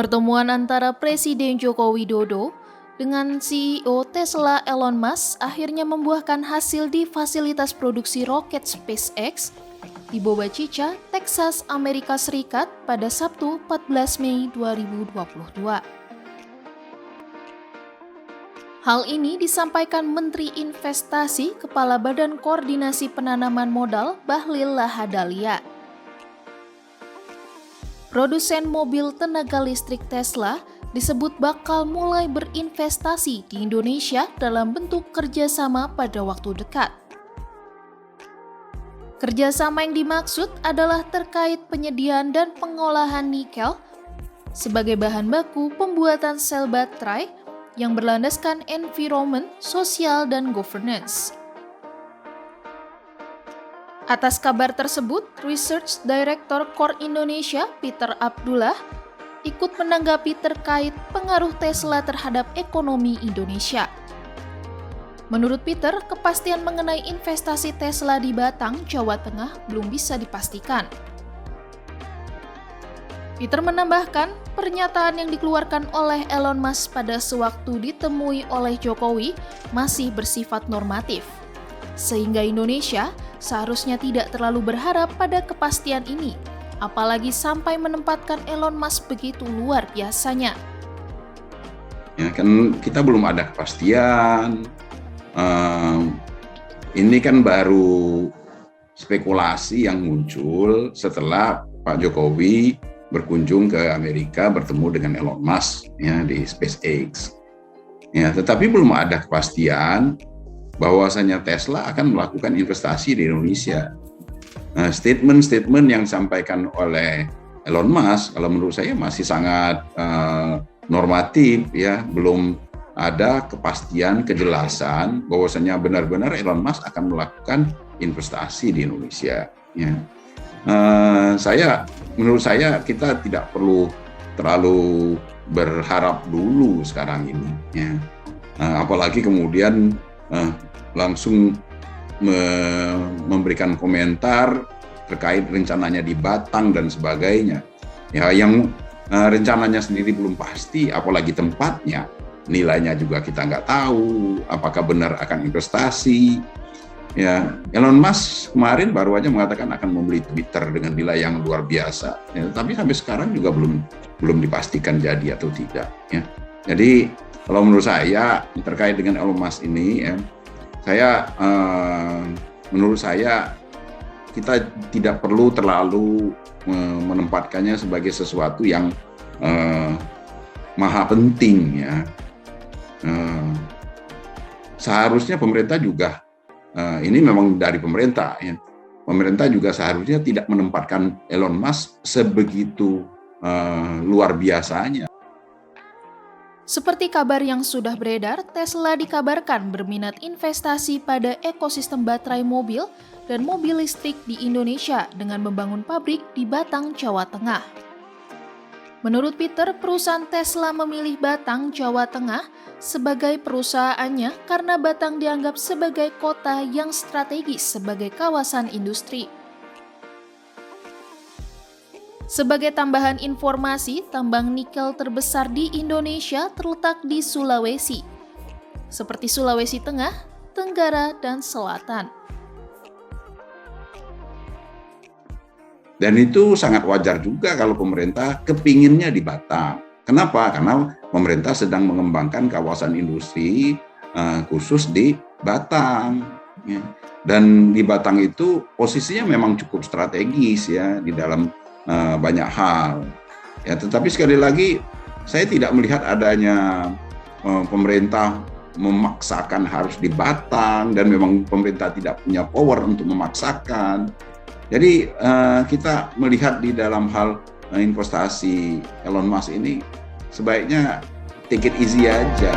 Pertemuan antara Presiden Joko Widodo dengan CEO Tesla Elon Musk akhirnya membuahkan hasil di fasilitas produksi roket SpaceX di Boca Chica, Texas, Amerika Serikat pada Sabtu 14 Mei 2022. Hal ini disampaikan Menteri Investasi Kepala Badan Koordinasi Penanaman Modal Bahlil Lahadalia. Produsen mobil tenaga listrik Tesla disebut bakal mulai berinvestasi di Indonesia dalam bentuk kerjasama pada waktu dekat. Kerjasama yang dimaksud adalah terkait penyediaan dan pengolahan nikel sebagai bahan baku pembuatan sel baterai yang berlandaskan environment, sosial, dan governance. Atas kabar tersebut, Research Director Core Indonesia, Peter Abdullah, ikut menanggapi terkait pengaruh Tesla terhadap ekonomi Indonesia. Menurut Peter, kepastian mengenai investasi Tesla di Batang, Jawa Tengah belum bisa dipastikan. Peter menambahkan, pernyataan yang dikeluarkan oleh Elon Musk pada sewaktu ditemui oleh Jokowi masih bersifat normatif, sehingga Indonesia seharusnya tidak terlalu berharap pada kepastian ini, apalagi sampai menempatkan Elon Musk begitu luar biasanya. Ya kan kita belum ada kepastian. Ini kan baru spekulasi yang muncul setelah Pak Jokowi berkunjung ke Amerika bertemu dengan Elon Musk ya di SpaceX. Ya, tetapi belum ada kepastian bahwasanya Tesla akan melakukan investasi di Indonesia. Nah, statement-statement yang disampaikan oleh Elon Musk, kalau menurut saya masih sangat normatif, ya, belum ada kepastian, kejelasan bahwasanya benar-benar Elon Musk akan melakukan investasi di Indonesia. Ya. Menurut saya kita tidak perlu terlalu berharap dulu sekarang ini. Ya. Apalagi kemudian langsung memberikan komentar terkait rencananya di Batang dan sebagainya. Ya, yang rencananya sendiri belum pasti, apalagi tempatnya, nilainya juga kita nggak tahu, apakah benar akan investasi. Ya, Elon Musk kemarin baru aja mengatakan akan membeli Twitter dengan nilai yang luar biasa. Ya, tapi sampai sekarang juga belum dipastikan jadi atau tidak. Ya. Jadi kalau menurut saya terkait dengan Elon Musk ini, ya, menurut saya kita tidak perlu terlalu menempatkannya sebagai sesuatu yang maha penting, ya. Seharusnya pemerintah juga ini memang dari pemerintah, ya. Pemerintah juga seharusnya tidak menempatkan Elon Musk sebegitu luar biasanya. Seperti kabar yang sudah beredar, Tesla dikabarkan berminat investasi pada ekosistem baterai mobil dan mobil listrik di Indonesia dengan membangun pabrik di Batang, Jawa Tengah. Menurut Peter, perusahaan Tesla memilih Batang, Jawa Tengah sebagai perusahaannya karena Batang dianggap sebagai kota yang strategis sebagai kawasan industri. Sebagai tambahan informasi, tambang nikel terbesar di Indonesia terletak di Sulawesi, seperti Sulawesi Tengah, Tenggara, dan Selatan. Dan itu sangat wajar juga kalau pemerintah kepinginnya di Batang. Kenapa? Karena pemerintah sedang mengembangkan kawasan industri khusus di Batang. Ya. Dan di Batang itu posisinya memang cukup strategis, ya, di dalam banyak hal. Ya, tetapi sekali lagi saya tidak melihat adanya pemerintah memaksakan harus di Batang, dan memang pemerintah tidak punya power untuk memaksakan. Jadi kita melihat di dalam hal investasi Elon Musk ini sebaiknya take it easy aja.